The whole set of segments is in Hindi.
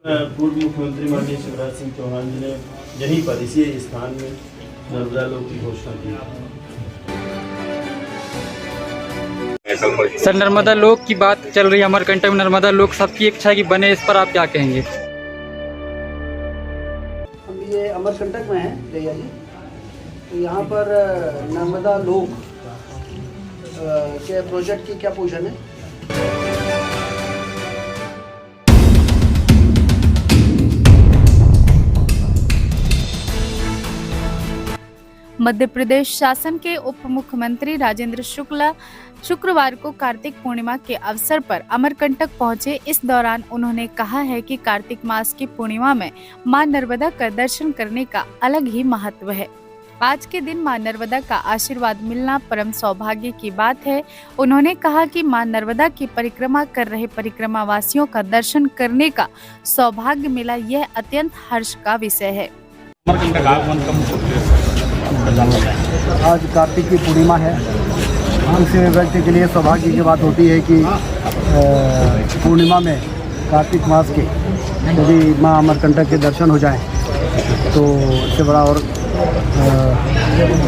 पूर्व मुख्यमंत्री माननीय शिवराज सिंह चौहान जी ने यहीं पर इसी स्थान में नर्मदा लोक की घोषणा की। सर, नर्मदा लोक की बात चल रही है, अमरकंटक में नर्मदा लोक सबकी इच्छा है कि बने, इस पर आप क्या कहेंगे? हम ये अमरकंटक में हैं जया जी, तो यहाँ पर नर्मदा लोक के प्रोजेक्ट की क्या पोजीशन है? मध्य प्रदेश शासन के उप मुख्यमंत्री राजेंद्र शुक्ला शुक्रवार को कार्तिक पूर्णिमा के अवसर पर अमरकंटक पहुंचे। इस दौरान उन्होंने कहा है कि कार्तिक मास की पूर्णिमा में मां नर्मदा का दर्शन करने का अलग ही महत्व है। आज के दिन मां नर्मदा का आशीर्वाद मिलना परम सौभाग्य की बात है। उन्होंने कहा कि मां नर्मदा की परिक्रमा कर रहे परिक्रमावासियों का दर्शन करने का सौभाग्य मिला, यह अत्यंत हर्ष का विषय है। आज कार्तिक की पूर्णिमा है। किसी व्यक्ति के लिए सौभाग्य की बात होती है कि पूर्णिमा में कार्तिक मास के यदि मां अमरकंटक के दर्शन हो जाएं तो इससे बड़ा और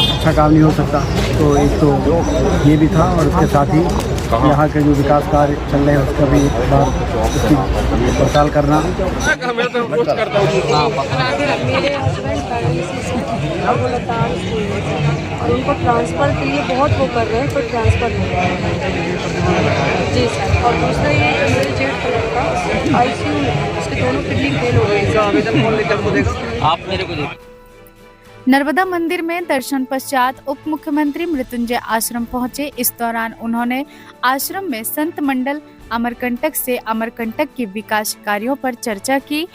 अच्छा काम नहीं हो सकता। तो एक तो ये भी था और उसके साथ ही यहाँ के जो विकास कार्य चल रहे हैं उसका भी एक बार उसकी पड़ताल करना। मेरे हस्बैंड और उनको ट्रांसफ़र के लिए बहुत वो कर रहे हैं, पर ट्रांसफ़र नहीं हो रहा है जी सर। और दूसरा ये मेरे जेठ का लड़का ICU में, उसके दोनों किडनी फेल हो गए। आवेदन कौन लेकर को देगा? आप मेरे को देगा। नर्मदा मंदिर में दर्शन पश्चात उप मुख्यमंत्री मृत्युंजय आश्रम पहुंचे। इस दौरान उन्होंने आश्रम में संत मंडल अमरकंटक से अमरकंटक के विकास कार्यों पर चर्चा की।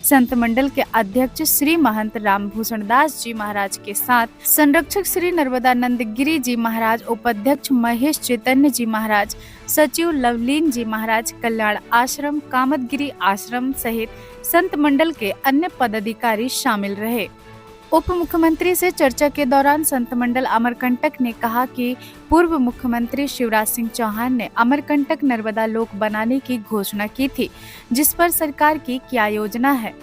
संत मंडल के अध्यक्ष श्री महंत रामभूषण दास जी महाराज के साथ संरक्षक श्री नर्मदानंद गिरी जी महाराज, उपाध्यक्ष महेश चैतन्य जी महाराज, सचिव लवलीन जी महाराज, कल्याण आश्रम, कामतगिरी आश्रम सहित संत मंडल के अन्य पदाधिकारी शामिल रहे। उप मुख्यमंत्री से चर्चा के दौरान संत मंडल अमरकंटक ने कहा कि पूर्व मुख्यमंत्री शिवराज सिंह चौहान ने अमरकंटक नर्मदा लोक बनाने की घोषणा की थी, जिस पर सरकार की क्या योजना है।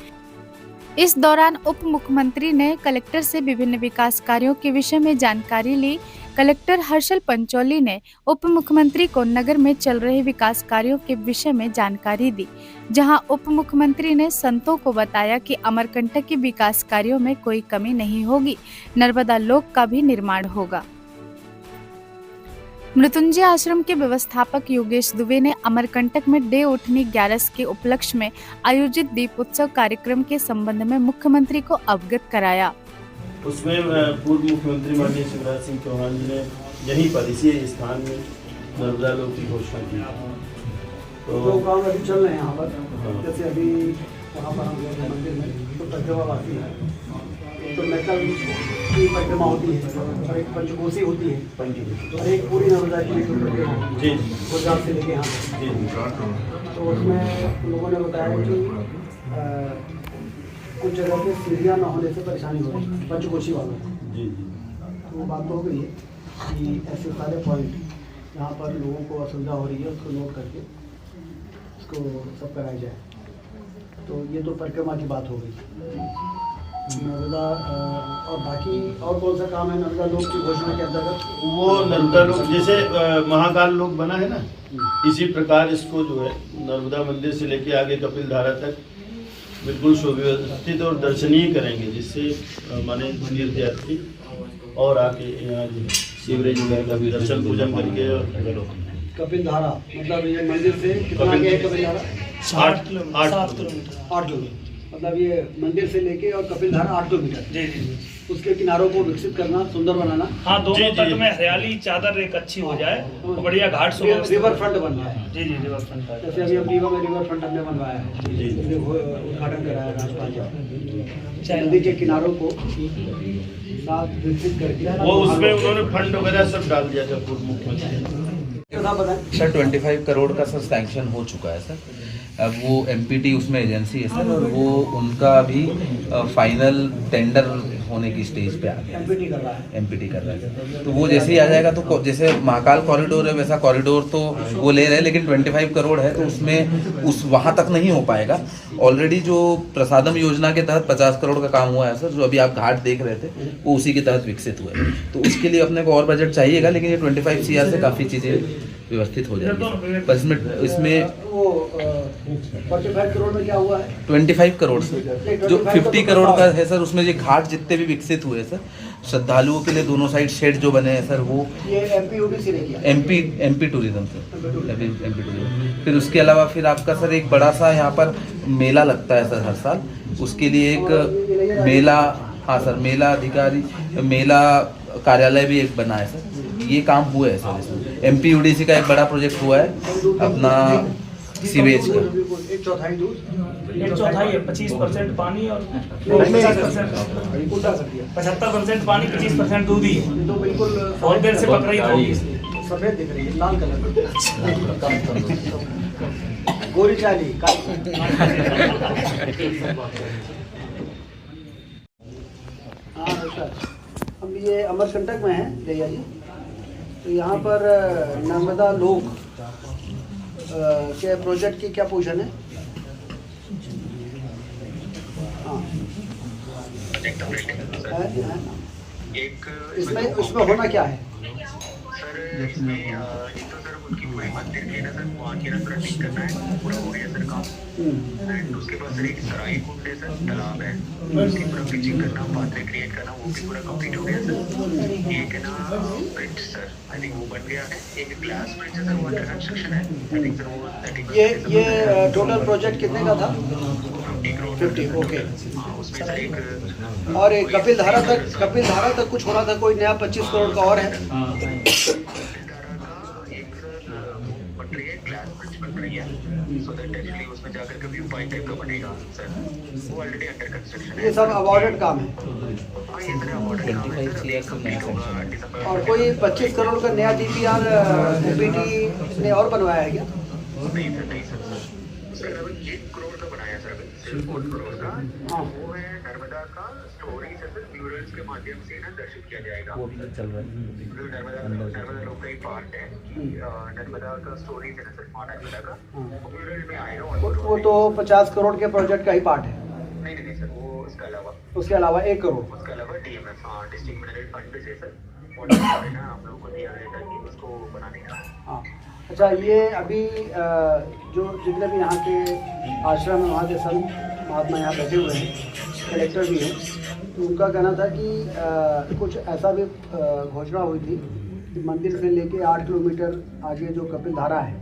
इस दौरान उप मुख्यमंत्री ने कलेक्टर से विभिन्न विकास कार्यों के विषय में जानकारी ली। कलेक्टर हर्षल पंचौली ने उप मुख्यमंत्री को नगर में चल रहे विकास कार्यों के विषय में जानकारी दी, जहां उप मुख्यमंत्री ने संतों को बताया कि अमरकंटक के विकास कार्यों में कोई कमी नहीं होगी, नर्मदा लोक का भी निर्माण होगा। मृत्युंजय आश्रम के व्यवस्थापक योगेश दुबे ने अमरकंटक में डे उठनी 11 के उपलक्ष्य में आयोजित दीप उत्सव कार्यक्रम के संबंध में मुख्यमंत्री को अवगत कराया। उसमें पूर्व मुख्यमंत्री माननीय शिवराज सिंह चौहान जी ने यहीं पर इसी स्थान में नर्मदा लोक की घोषणा की। तो काम अभी चल रहे हैं यहाँ पर। जैसे अभी वहाँ पर हम मंदिर में तो परिक्रमावासी है, तो मेटल की परिक्रमा होती है और एक पंचकोसी होती है और एक पूरी नर्मदा की जी गुजरात से लेके यहाँ जी। तो उसमें लोगों ने बताया कि कुछ जगह पे सीढ़ियाँ न होने से परेशानी हो रही है पंचकोशी वालों को जी। तो वो बात तो हो गई है कि ऐसे सारे पॉइंट जहाँ पर लोगों को असुविधा हो रही है उसको नोट करके उसको सब कराया जाए। तो ये तो परिक्रमा की बात हो गई। नर्मदा और बाकी और कौन सा काम है नर्मदा लोक की घोषणा के अंतर्गत? वो नर्मदा लोक जैसे महाकाल लोक बना है ना, इसी प्रकार इसको जो है नर्मदा मंदिर से लेके आगे कपिल धारा तक बिल्कुल सुव्यवस्थित और दर्शनीय करेंगे, जिससे माने तीर्थयात्री और आके यहाँ जो शिवराज वगैरह का भी दर्शन पूजन करके। और कपिल धारा मतलब ये मंदिर से कितना आगे है? कपिल धारा 8 किलोमीटर मतलब ये मंदिर से लेके और कपिल धारा 8 किलोमीटर। उसके किनारों को विकसित करना, सुंदर बनाना, हाँ, दोनों जी, तट जी। में हरियाली चादर एक अच्छी हो जाए तो बढ़िया घाट सुव्यवस्थित रिवर हो। फ्रंट बन जाए। जी जी, रिवर फ्रंट है। जैसे अभी हम रीवा में रिवर फ्रंट हमने बनवाया है, जी। उद्घाटन कराया राज्यपाल जी। नदी के किनारों को साफ विकसित करके वो उसमें उन्होंने फंड वगैरह सब डाल दिया था पूर्व मुख्यमंत्री। सर 25 करोड़ का सर सैंक्शन हो चुका है सर। अब वो एमपीटी उसमें एजेंसी है सर, और वो उनका अभी फाइनल टेंडर होने की स्टेज पे आ गया। एमपीटी कर रहा है। एमपीटी कर रहा है, तो वो जैसे ही आ जाएगा तो जैसे महाकाल कॉरिडोर है वैसा कॉरिडोर तो वो ले रहे हैं, लेकिन 25 करोड़ है तो उसमें उस वहाँ तक नहीं हो पाएगा। ऑलरेडी जो प्रसादम योजना के तहत 50 करोड़ का काम हुआ है सर, जो अभी आप घाट देख रहे थे वो उसी के तहत विकसित हुए हैं। तो उसके लिए अपने को और बजट चाहिएगा, लेकिन ये 25 CR से काफ़ी चीज़ें व्यवस्थित हो जाएगी। बस इसमें वो 45 करोड़ में क्या हुआ है? 25 करोड़ से जो 50 करोड़ का है सर, उसमें ये घाट जितने भी विकसित हुए सर, श्रद्धालुओं के लिए दोनों साइड शेड जो बने हैं सर, वो ये एमपी ने किया। MP tourism sir, MP tourism. फिर उसके अलावा फिर आपका सर एक बड़ा सा यहाँ पर मेला लगता है सर हर साल, उसके लिए एक मेला, हाँ सर, मेला अधिकारी, मेला कार्यालय भी एक बना है सर। ये काम हुआ है सर इसमें। एमपीयूडीसी का एक बड़ा प्रोजेक्ट हुआ है अपना सीवेज का। एक चौथाई दूध, एक चौथाई है 25% पानी और 75% पानी, 25% दूध ही है। तो बिल्कुल बहुत देर से पक रही थी इसलिए। सफेद दिख रही है, लाल कलर गोरी चाली हाँ सर, हम ये अमरकंटक में हैं जया जी। तो यहाँ पर नर्मदा लोक के प्रोजेक्ट की क्या पोजीशन है? हाँ है? इसमें होना क्या है? सर इसमें एक तो सर उनकी पूरी मंदिर की ना सर वहाँ की ना थोड़ा ठीक करना है, पूरा हो गया सर काम। एंड उसके बाद सर एक सराय कुंड है सर, तालाब है, उसकी पूरा पिचिंग करना, पाथवे क्रिएट करना, वो भी पूरा कंप्लीट हो गया सर। एक है ना ब्रिज सर, आई थिंक वो बन गया है। एक ग्लास ब्रिज है सर, वो अंडर कंस्ट्रक्शन है, आई थिंक सर वो 30। ये टोटल प्रोजेक्ट कितने का था? 50 करोड़। 50, ओके। हाँ, उसमें सर एक और एक कपिल धारा तक कुछ होना था, कोई नया 25 करोड़ का और है? ग्लास ब्रिज बन रही है, सो दैट एक्चुअली उसमें जाकर के व्यू पॉइंट टाइप का बनेगा सर, वो ऑलरेडी अंडर कंस्ट्रक्शन है। ये सब अवॉर्डेड काम है। हाँ, ये सर अवॉर्डेड काम है सर, अभी कंप्लीट होगा दिसंबर। और कोई 25 करोड़ का नया DPR एमपीटी ने और बनवाया है क्या? नहीं सर, नहीं सर। सर अभी 1 करोड़ का बनाया सर, अभी सिर्फ 1 करोड़ का। हाँ। वो है नर्मदा का स्टोरेज है सर, म्यूरल्स के माध्यम से ना दर्शित किया जाएगा। वो भी चल रहा है। नर्मदा लोक का ही पार्ट है कि नर्मदा का स्टोरेज है ना सर, माना जिला का, म्यूरल में आएगा। वो तो 50 करोड़ के प्रोजेक्ट का ही पार्ट है। नहीं सर, वो उसके अलावा 1 करोड़। उसके अलावा DMF, हाँ, डिस्ट्रिक्ट मिनरल फंड से सर, और है ना हम लोगों को दिया है ताकि उसको बनाने का। हाँ, अच्छा, ये अभी जो जितने भी यहाँ के आश्रम है, वहाँ के संत महात्मा यहाँ बैठे हुए हैं, कलेक्टर भी हैं, तो उनका कहना था कि कुछ ऐसा भी घोषणा हुई थी कि मंदिर से लेके 8 किलोमीटर आगे जो कपिल धारा है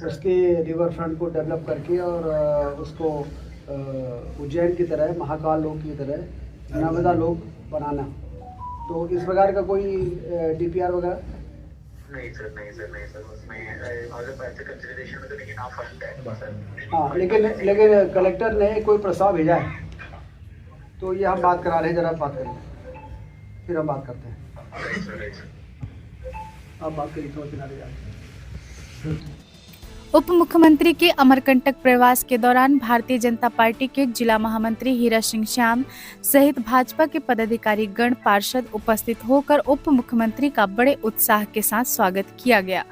उसके रिवर फ्रंट को डेवलप करके और उसको उज्जैन की तरह, महाकाल लोक की तरह नर्मदा लोक बनाना। तो इस प्रकार का कोई DPR वगैरह? नहीं सर, उसमें अगर पैसे कंसिडरेशन में तो लेकिन हाँ फंड है सर। हाँ, लेकिन कलेक्टर ने कोई प्रस्ताव भेजा है, तो ये हम बात करा रहे हैं, जरा बात करेंगे, फिर हम बात करते हैं। Right sir. आप बात करिए, थोड़ा किनारे जाइए। उप मुख्यमंत्री के अमरकंटक प्रवास के दौरान भारतीय जनता पार्टी के जिला महामंत्री हीरा सिंह श्याम सहित भाजपा के पदाधिकारी गण पार्षद उपस्थित होकर उप मुख्यमंत्री का बड़े उत्साह के साथ स्वागत किया गया।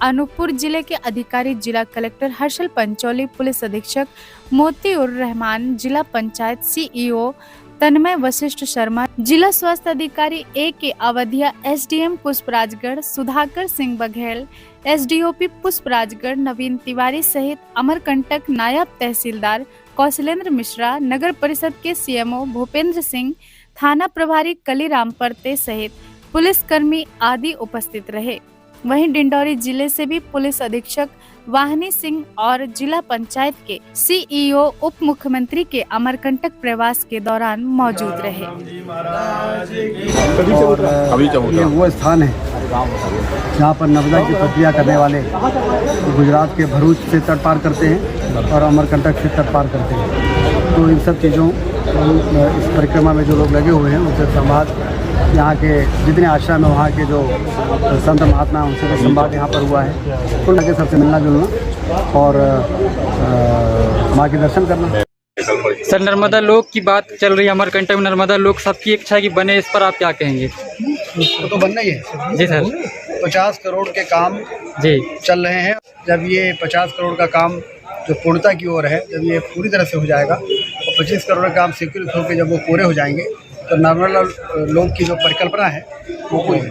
अनूपपुर जिले के अधिकारी जिला कलेक्टर हर्षल पंचौली, पुलिस अधीक्षक मोतीउर रहमान, जिला पंचायत CEO तन्मय वशिष्ठ शर्मा, जिला स्वास्थ्य अधिकारी AK अवधिया, SDM पुष्पराजगढ़ सुधाकर सिंह बघेल, SDOP पुष्पराजगढ़ नवीन तिवारी सहित अमरकंटक नायब तहसीलदार कौशलेंद्र मिश्रा, नगर परिषद के CMO भूपेंद्र सिंह, थाना प्रभारी कलीराम परते सहित पुलिसकर्मी आदि उपस्थित रहे। वहीं डिंडौरी जिले से भी पुलिस अधीक्षक वाहनी सिंह और जिला पंचायत के सीईओ उप मुख्यमंत्री के अमरकंटक प्रवास के दौरान मौजूद रहे। और ये वो स्थान है जहाँ पर नर्मदा की प्रक्रिया करने वाले गुजरात के भरूच से तट पार करते हैं और अमरकंटक से तट पार करते हैं। तो इन सब चीज़ों इस परिक्रमा में जो लोग लगे हुए हैं उनसे संवाद, यहाँ के जितने आश्रम है वहाँ के जो संत महात्मा उनसे भी संवाद यहाँ पर हुआ है। कुल लगे सबसे मिलना जुलना और माँ के दर्शन करना। सर, नर्मदा लोक की बात चल रही है, अमरकंटक में नर्मदा लोक सबकी इच्छा है कि बने, इस पर आप क्या कहेंगे? तो बनना ही है जी सर। 50 करोड़ के काम जी चल रहे हैं। जब ये 50 करोड़ का काम जो पूर्णता की ओर है, जब ये पूरी तरह से हो जाएगा और 25 करोड़ का काम स्वीकृत होकर जब वो पूरे हो जाएंगे तो नर्मदा लोक की जो परिकल्पना है वो पूरी है।